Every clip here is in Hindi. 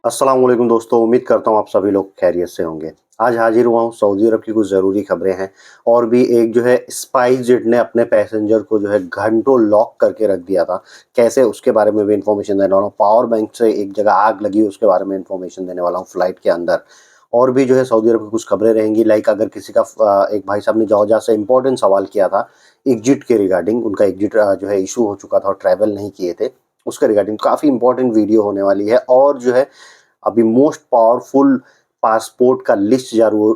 अस्सलाम वालेकुम दोस्तों, उम्मीद करता हूँ आप सभी लोग खैरियत से होंगे। आज हाजिर हुआ हूँ, सऊदी अरब की कुछ ज़रूरी खबरें हैं और भी एक जो है स्पाइस जेट ने अपने पैसेंजर को जो है घंटों लॉक करके रख दिया था। कैसे उसके बारे में भी इन्फॉर्मेशन देने वाला हूँ। पावर बैंक से एक जगह आग लगी उसके बारे में इन्फॉर्मेशन देने वाला हूँ फ्लाइट के अंदर। और भी जो है सऊदी अरब की कुछ खबरें रहेंगी। लाइक अगर किसी का एक भाई साहब ने जॉर्जिया से इंपॉर्टेंट सवाल किया था एग्जिट के रिगार्डिंग, उनका एग्जिट जो है इशू हो चुका था और ट्रैवल नहीं किए थे, उसके रिगार्डिंग काफ़ी इंपॉर्टेंट वीडियो होने वाली है। और जो है अभी मोस्ट पावरफुल पासपोर्ट का लिस्ट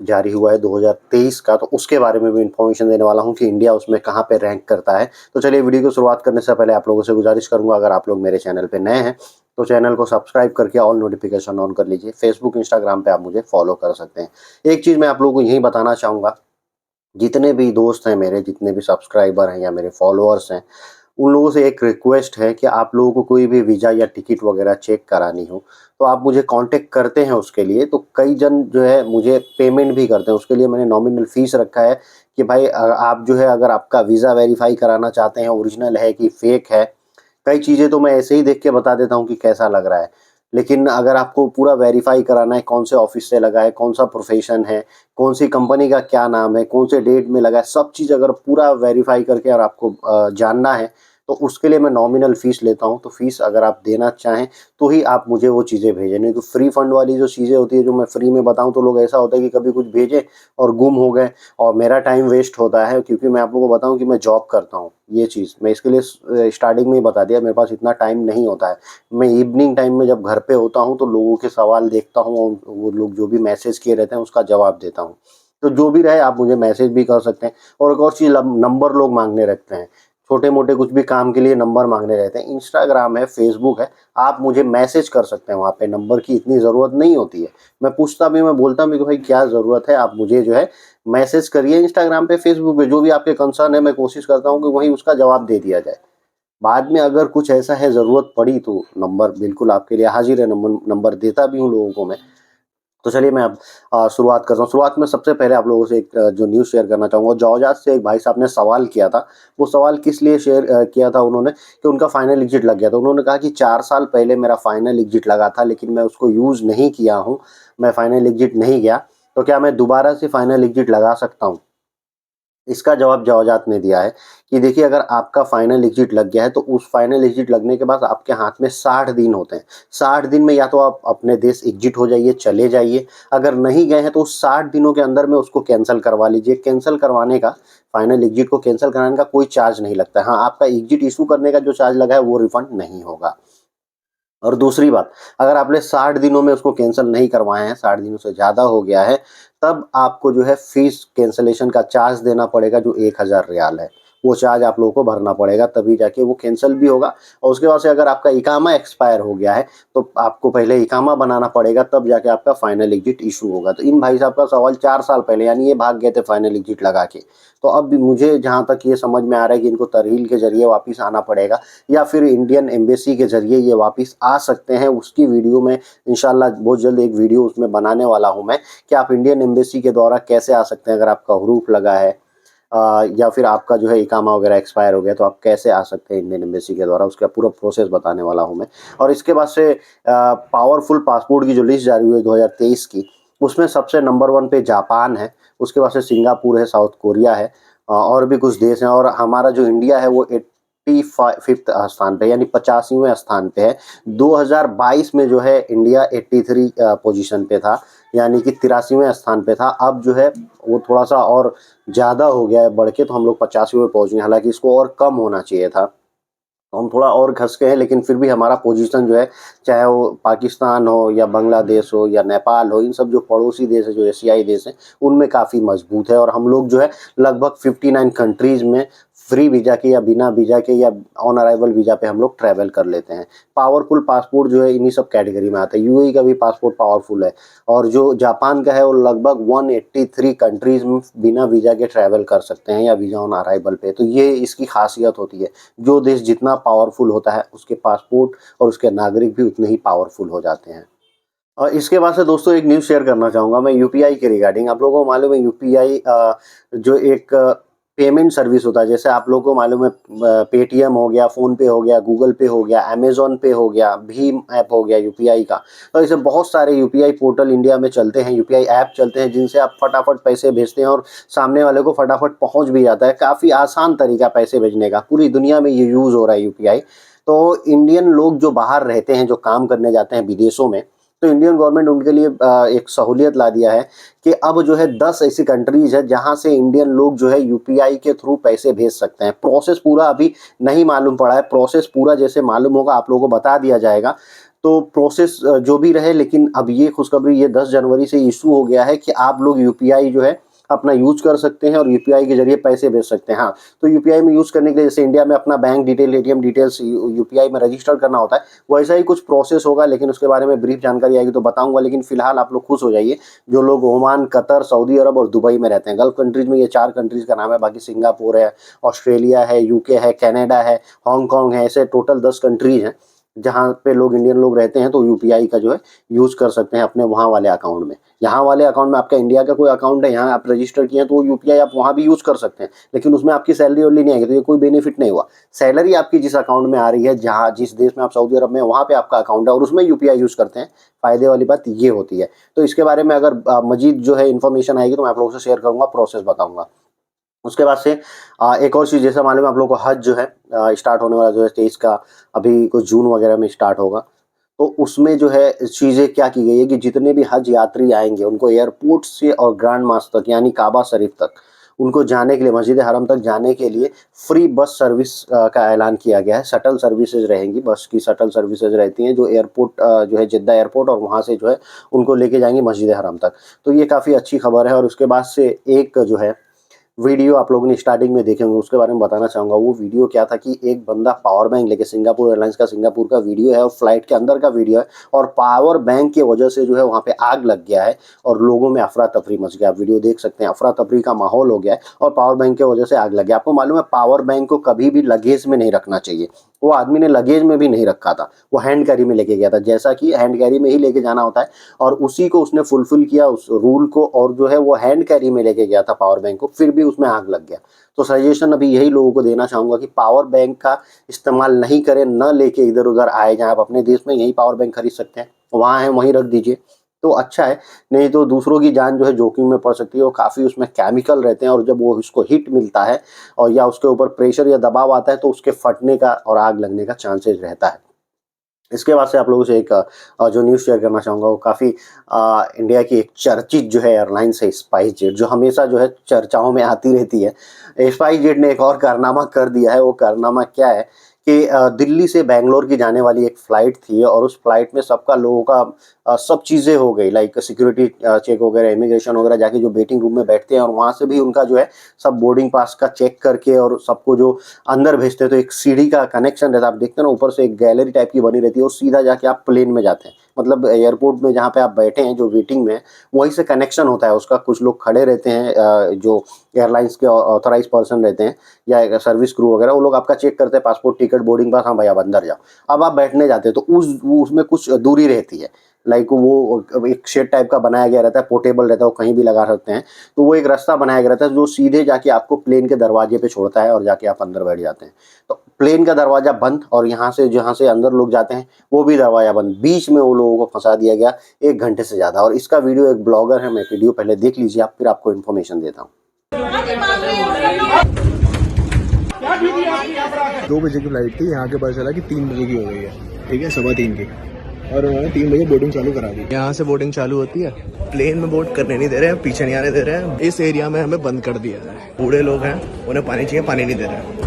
जारी हुआ है 2023 का, तो उसके बारे में भी इन्फॉर्मेशन देने वाला हूं कि इंडिया उसमें कहां पे रैंक करता है। तो चलिए वीडियो को शुरुआत करने से पहले आप लोगों से गुजारिश करूंगा, अगर आप लोग मेरे चैनल पे नए हैं तो चैनल को सब्सक्राइब करके ऑल नोटिफिकेशन ऑन कर लीजिए। फेसबुक इंस्टाग्राम पे आप मुझे फॉलो कर सकते हैं। एक चीज़ मैं आप लोगों को यही बताना चाहूँगा, जितने भी दोस्त हैं मेरे, जितने भी सब्सक्राइबर हैं या मेरे फॉलोअर्स हैं, उन लोगों से एक रिक्वेस्ट है कि आप लोगों को कोई भी वीज़ा या टिकट वगैरह चेक करानी हो तो आप मुझे कांटेक्ट करते हैं उसके लिए। तो कई जन जो है मुझे पेमेंट भी करते हैं, उसके लिए मैंने नॉमिनल फ़ीस रखा है कि भाई आप जो है अगर आपका वीज़ा वेरीफाई कराना चाहते हैं ओरिजिनल है कि फ़ेक है। कई चीज़ें तो मैं ऐसे ही देख के बता देता हूँ कि कैसा लग रहा है, लेकिन अगर आपको पूरा वेरीफाई कराना है कौन से ऑफिस से लगा है, कौन सा प्रोफेशन है, कौन सी कंपनी का क्या नाम है, कौन से डेट में लगा है, सब चीज़ अगर पूरा वेरीफाई करके और आपको जानना है तो उसके लिए मैं नॉमिनल फ़ीस लेता हूँ। तो फ़ीस अगर आप देना चाहें तो ही आप मुझे वो चीज़ें भेजें, नहीं तो फ्री फंड वाली जो चीज़ें होती है जो मैं फ्री में बताऊँ तो लोग ऐसा होता है कि कभी कुछ भेजें और गुम हो गए और मेरा टाइम वेस्ट होता है। क्योंकि मैं आप लोगों को बताऊँ कि मैं जॉब करता हूँ, ये चीज़ मैं इसके लिए स्टार्टिंग में ही बता दिया, मेरे पास इतना टाइम नहीं होता है। मैं इवनिंग टाइम में जब घर पे होता हूँ तो लोगों के सवाल देखता हूँ और वो लोग जो भी मैसेज किए रहते हैं उसका जवाब देता हूँ। तो जो भी रहे आप मुझे मैसेज भी कर सकते हैं। और एक और चीज़, नंबर लोग मांगने रखते हैं, छोटे मोटे कुछ भी काम के लिए नंबर मांगने रहते हैं। इंस्टाग्राम है, फेसबुक है, आप मुझे मैसेज कर सकते हैं, वहाँ पे नंबर की इतनी ज़रूरत नहीं होती है। मैं पूछता भी, मैं बोलता भी कि भाई क्या ज़रूरत है, आप मुझे जो है मैसेज करिए इंस्टाग्राम पे, फेसबुक पे, जो भी आपके कंसर्न है मैं कोशिश करता हूँ कि वहीं उसका जवाब दे दिया जाए। बाद में अगर कुछ ऐसा है ज़रूरत पड़ी तो नंबर बिल्कुल आपके लिए हाज़िर है, नंबर देता भी हूँ लोगों को मैं। तो चलिए मैं अब शुरुआत करता हूँ। शुरुआत में सबसे पहले आप लोगों से एक जो न्यूज़ शेयर करना चाहूँगा। जॉर्जिया से एक भाई साहब ने सवाल किया था। वो सवाल किस लिए शेयर किया था उन्होंने, कि उनका फाइनल एग्जिट लग गया था। उन्होंने कहा कि 4 साल पहले मेरा फाइनल एग्जिट लगा था लेकिन मैं उसको यूज़ नहीं किया हूँ, मैं फाइनल एग्जिट नहीं गया, तो क्या मैं दोबारा से फाइनल एग्जिट लगा सकता हूँ? इसका जवाब जवाजात ने दिया है कि देखिए, अगर आपका फाइनल एग्जिट लग गया है तो उस फाइनल एग्जिट लगने के बाद आपके हाथ में 60 दिन होते हैं। 60 दिन में या तो आप अपने देश एग्जिट हो जाइए, चले जाइए। अगर नहीं गए हैं तो उस 60 दिनों के अंदर में उसको कैंसल करवा लीजिए। कैंसल करवाने का, फाइनल एग्जिट को कैंसल कराने का कोई चार्ज नहीं लगता है। हाँ, आपका एग्जिट इशू करने का जो चार्ज लगा है वो रिफंड नहीं होगा। और दूसरी बात, अगर आपने 60 दिनों में उसको कैंसल नहीं करवाए हैं, 60 दिनों से ज़्यादा हो गया है, तब आपको जो है फ़ीस कैंसलेशन का चार्ज देना पड़ेगा जो 1000 रियाल है। वो चार्ज आप लोगों को भरना पड़ेगा, तभी जाके वो कैंसल भी होगा। और उसके बाद से अगर आपका इकामा एक्सपायर हो गया है तो आपको पहले इकामा बनाना पड़ेगा, तब जाके आपका फाइनल एग्जिट इशू होगा। तो इन भाई साहब का सवाल 4 साल पहले, यानी ये भाग गए थे फाइनल एग्जिट लगा के। तो अब भी मुझे जहाँ तक ये समझ में आ रहा है कि इनको तरहील के ज़रिए वापस आना पड़ेगा या फिर इंडियन एम्बेसी के ज़रिए ये वापस आ सकते हैं। उसकी वीडियो में इंशाल्लाह बहुत जल्द एक वीडियो उसमें बनाने वाला हूँ मैं, कि आप इंडियन एम्बेसी के द्वारा कैसे आ सकते हैं। अगर आपका हुरूफ लगा है या फिर आपका जो है इकामा वगैरह एक्सपायर हो गया तो आप कैसे आ सकते हैं इंडियन एम्बेसी के द्वारा, उसका पूरा प्रोसेस बताने वाला हूँ मैं। और इसके बाद से पावरफुल पासपोर्ट की जो लिस्ट जारी हुई है 2023 की, उसमें सबसे नंबर 1 पे जापान है, उसके बाद से सिंगापुर है, साउथ कोरिया है, और भी कुछ देश हैं। और हमारा जो इंडिया है वो 85th स्थान पे, यानी 85वें स्थान पे है। 2022 में जो है इंडिया 83 पोजीशन पे था, यानी कि 83वें स्थान पे था। अब जो है वो थोड़ा सा और ज़्यादा हो गया है बढ़ के, तो हम लोग 85वें में पहुँच गए। हालांकि इसको और कम होना चाहिए था, तो हम थोड़ा और घस के हैं, लेकिन फिर भी हमारा पोजीशन जो है, चाहे वो पाकिस्तान हो या बांग्लादेश हो या नेपाल हो, इन सब जो पड़ोसी देश है, जो एशियाई देश हैं, उनमें काफ़ी मजबूत है। और हम लोग जो है लगभग 59 कंट्रीज़ में फ्री वीज़ा के या बिना वीज़ा के या ऑन अराइवल वीज़ा पे हम लोग ट्रैवल कर लेते हैं। पावरफुल पासपोर्ट जो है इन्हीं सब कैटेगरी में आता है। यूएई का भी पासपोर्ट पावरफुल है, और जो जापान का है वो लगभग 183 कंट्रीज़ में बिना वीज़ा के ट्रैवल कर सकते हैं या वीज़ा ऑन अराइवल पे। तो ये इसकी खासियत होती है। जो देश जितना पावरफुल होता है उसके पासपोर्ट और उसके नागरिक भी उतने ही पावरफुल हो जाते हैं। और इसके बाद से दोस्तों एक न्यूज़ शेयर करना चाहूँगा मैं यूपीआई के रिगार्डिंग। आप लोगों को मालूम है यूपीआई जो एक पेमेंट सर्विस होता है। जैसे आप लोगों को मालूम है पेटीएम हो गया, फ़ोन पे हो गया, गूगल पे हो गया, अमेज़न पे हो गया, भीम ऐप हो गया यूपीआई का। तो ऐसे बहुत सारे यूपीआई पोर्टल इंडिया में चलते हैं, यूपीआई ऐप चलते हैं जिनसे आप फटाफट पैसे भेजते हैं और सामने वाले को फटाफट पहुँच भी जाता है। काफ़ी आसान तरीका पैसे भेजने का, पूरी दुनिया में ये यूज़ हो रहा है यूपीआई। तो इंडियन लोग जो बाहर रहते हैं, जो काम करने जाते हैं विदेशों में, तो इंडियन गवर्नमेंट उनके लिए एक सहूलियत ला दिया है कि अब जो है 10 ऐसी कंट्रीज़ है जहाँ से इंडियन लोग जो है यूपीआई के थ्रू पैसे भेज सकते हैं। प्रोसेस पूरा अभी नहीं मालूम पड़ा है, प्रोसेस पूरा जैसे मालूम होगा आप लोगों को बता दिया जाएगा। तो प्रोसेस जो भी रहे, लेकिन अब ये खुशखबरी ये 10 जनवरी से इशू हो गया है कि आप लोग यूपीआई जो है अपना यूज़ कर सकते हैं और यूपीआई के ज़रिए पैसे भेज सकते हैं। हाँ, तो यूपीआई में यूज़ करने के लिए जैसे इंडिया में अपना bank detail, ATM details UPI में रजिस्टर करना होता है, वैसा ही कुछ प्रोसेस होगा, लेकिन उसके बारे में ब्रीफ जानकारी आएगी तो बताऊंगा। लेकिन फिलहाल आप लोग खुश हो जाइए, जो लोग ओमान, कतर, सऊदी अरब और दुबई में रहते हैं। गल्फ कंट्रीज़ में ये 4 कंट्रीज़ का नाम है, बाकी सिंगापुर है, ऑस्ट्रेलिया है, यूके है, कनाडा है, हांगकांग है, ऐसे टोटल 10 कंट्रीज़ हैं जहाँ पे लोग इंडियन लोग रहते हैं। तो यूपीआई का जो है यूज़ कर सकते हैं अपने वहाँ वाले अकाउंट में। यहाँ वाले अकाउंट में आपका इंडिया का कोई अकाउंट है, यहाँ आप रजिस्टर किए हैं, तो वो यूपीआई आप वहाँ भी यूज़ कर सकते हैं, लेकिन उसमें आपकी सैलरी वैलरी नहीं आएगी, तो ये कोई बेनिफिट नहीं हुआ। सैलरी आपकी जिस अकाउंट में आ रही है, जहाँ जिस देश में आप सऊदी अरब में, वहाँ पे आपका अकाउंट है और उसमें यूपीआई यूज़ करते हैं, फ़ायदे वाली बात ये होती है। तो इसके बारे में अगर मज़ीद जो है इन्फॉर्मेशन आएगी तो मैं आप लोगों से शेयर करूँगा, प्रोसेस बताऊँगा। उसके बाद से एक और चीज़, जैसा मालूम है आप लोगों को, हज जो है स्टार्ट होने वाला जो है 23 का, अभी कुछ जून वगैरह में स्टार्ट होगा। तो उसमें जो है चीज़ें क्या की गई है कि जितने भी हज यात्री आएंगे उनको एयरपोर्ट से और ग्रैंड मास तक यानी काबा शरीफ तक उनको जाने के लिए, मस्जिद हरम तक जाने के लिए फ्री बस सर्विस का ऐलान किया गया है। शटल सर्विसेज रहेंगी, बस की शटल सर्विसेज रहती हैं जो एयरपोर्ट जो है जिद्दा एयरपोर्ट, और वहाँ से जो है उनको लेके जाएंगी मस्जिद हरम तक। तो ये काफ़ी अच्छी खबर है। और उसके बाद से एक जो है वीडियो आप लोगों ने स्टार्टिंग में देखे होंगे, उसके बारे में बताना चाहूँगा। वो वीडियो क्या था कि एक बंदा पावर बैंक लेके, सिंगापुर एयरलाइंस का सिंगापुर का वीडियो है और फ्लाइट के अंदर का वीडियो है, और पावर बैंक की वजह से जो है वहाँ पे आग लग गया है और लोगों में अफरा तफरी मच गया। आप वीडियो देख सकते हैं, अफरा तफरी का माहौल हो गया है और पावर बैंक की वजह से आग लग गया। आपको मालूम है पावर बैंक को कभी भी लगेज में नहीं रखना चाहिए। वो आदमी ने लगेज में भी नहीं रखा था, वो हैंड कैरी में लेके गया था, जैसा कि हैंड कैरी में ही लेके जाना होता है, और उसी को उसने फुलफिल किया उस रूल को, और जो है वो हैंड कैरी में लेके गया था पावर बैंक को, फिर भी उसमें आग लग गया। तो सजेशन अभी यही लोगों को देना चाहूँगा कि पावर बैंक का इस्तेमाल नहीं करें, न लेके इधर उधर आए जाएँ। आप अपने देश में यही पावर बैंक खरीद सकते हैं, वहाँ है वहीं रख दीजिए तो अच्छा है, नहीं तो दूसरों की जान जो है जोखिम में पड़ सकती है। और काफ़ी उसमें केमिकल रहते हैं, और जब वो उसको हिट मिलता है और या उसके ऊपर प्रेशर या दबाव आता है तो उसके फटने का और आग लगने का चांसेस रहता है। इसके बाद से आप लोगों से एक जो न्यूज़ शेयर करना चाहूँगा, वो काफ़ी इंडिया की एक चर्चित जो है एयरलाइंस है स्पाइस जेट, जो हमेशा जो है चर्चाओं में आती रहती है। स्पाइस जेट ने एक और कारनामा कर दिया है। वो कारनामा क्या है कि दिल्ली से बैंगलोर की जाने वाली एक फ़्लाइट थी, और उस फ्लाइट में सबका लोगों का सब चीज़ें हो गई, लाइक सिक्योरिटी चेक वगैरह, इमिग्रेशन वगैरह, जाके जो वेटिंग रूम में बैठते हैं और वहाँ से भी उनका जो है सब बोर्डिंग पास का चेक करके और सबको जो अंदर भेजते हैं। तो एक सीढ़ी का कनेक्शन रहता है, आप देखते हैं ना ऊपर से एक गैलरी टाइप की बनी रहती है, वो सीधा जाके आप प्लेन में जाते हैं, मतलब एयरपोर्ट में जहाँ पे आप बैठे हैं जो वेटिंग में है वहीं से कनेक्शन होता है उसका। कुछ लोग खड़े रहते हैं जो एयरलाइंस के ऑथराइज पर्सन रहते हैं या सर्विस क्रू वगैरह, वो लोग आपका चेक करते हैं, पासपोर्ट, टिकट, बोर्डिंग पास, हाँ भाई आप अंदर जाओ। अब आप बैठने जाते हैं तो उसमें कुछ दूरी रहती है, लाइक वो एक शेड टाइप का बनाया गया रहता है, पोर्टेबल रहता है, वो कहीं भी लगा सकते हैं। तो वो एक रास्ता बनाया गया रहता है जो सीधे जाके आपको प्लेन के दरवाजे पे छोड़ता है और जाके आप अंदर बैठ जाते हैं। तो प्लेन का दरवाज़ा बंद, और यहाँ से जहाँ से अंदर लोग जाते हैं वो भी दरवाज़ा बंद, बीच में वो लोगों को फंसा दिया गया 1 घंटे से ज़्यादा। और इसका वीडियो एक ब्लॉगर है, मैं वीडियो पहले देख लीजिए आप, फिर आपको इन्फॉर्मेशन देता हूँ। 2 बजे की फ्लाइट थी, यहाँ के पता चला कि 3 बजे की हो गई है, ठीक है, 3:15 की, और उन्होंने 3 बजे बोर्डिंग चालू करा दी। यहाँ से बोर्डिंग चालू होती है, प्लेन में बोर्ड करने नहीं दे रहे हैं, पीछे नहीं आने दे रहे हैं। इस एरिया में हमें बंद कर दिया है। बूढ़े लोग हैं, उन्हें पानी चाहिए, पानी नहीं दे रहे हैं।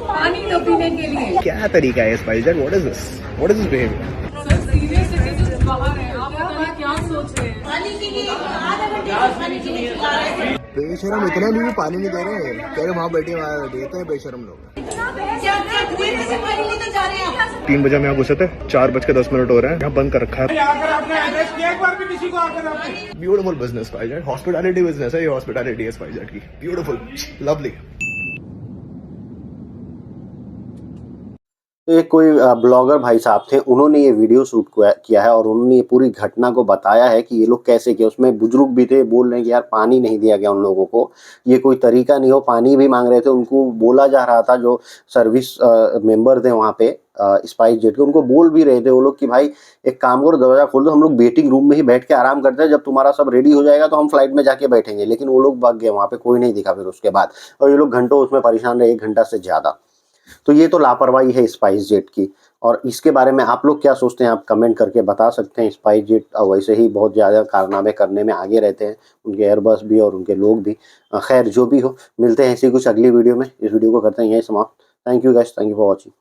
पानी तो पीने के लिए क्या तरीका है spice jet? What is this? What is this behaviour? Sir serious citizen बाहर हैं, आप बताइए क्या सोच रहे हैं? पानी के लिए आधा घंटे पानी के लिए चिल्ला रहे हैं। बेशरम इतना भी पानी नहीं दे रहे हैं, कह रहे वहाँ बैठे वहाँ देते हैं बेशरम लोग। क्या देर से पानी लेते जा रहे हैं आप? 3 बजे हम यहाँ घुसे थे, 4:10 हो रहे हैं, यहाँ बंद कर रखा है। आकर आपने एड्रेस किया एक बार भी किसी को आकर आपने? Beautiful business spice jet, hospitality business है ये, हॉस्पिटैलिटी है स्पाइस जेट की, ब्यूटीफुल, लवली। तो एक कोई ब्लॉगर भाई साहब थे, उन्होंने ये वीडियो शूट किया है और उन्होंने ये पूरी घटना को बताया है कि ये लोग कैसे किया। उसमें बुजुर्ग भी थे, बोल रहे हैं कि यार पानी नहीं दिया गया उन लोगों को, ये कोई तरीका नहीं हो। पानी भी मांग रहे थे, उनको बोला जा रहा था, जो सर्विस मेंबर थे वहाँ पे स्पाइस जेट के, उनको बोल भी रहे थे वो लोग कि भाई एक काम करो, दरवाजा खोल दो, हम लोग वेटिंग रूम में ही बैठ के आराम करते हैं, जब तुम्हारा सब रेडी हो जाएगा तो हम फ्लाइट में जाके बैठेंगे। लेकिन वो लोग भाग गए, वहाँ पे कोई नहीं दिखा फिर उसके बाद, और ये लोग घंटों उसमें परेशान रहे, 1 घंटा से ज़्यादा। तो ये तो लापरवाही है स्पाइस जेट की। और इसके बारे में आप लोग क्या सोचते हैं, आप कमेंट करके बता सकते हैं। स्पाइस जेट वैसे ही बहुत ज़्यादा कारनामे करने में आगे रहते हैं, उनके एयरबस भी और उनके लोग भी। खैर जो भी हो, मिलते हैं ऐसी कुछ अगली वीडियो में। इस वीडियो को करते हैं यहीं समाप्त। Thank you guys, thank you for watching.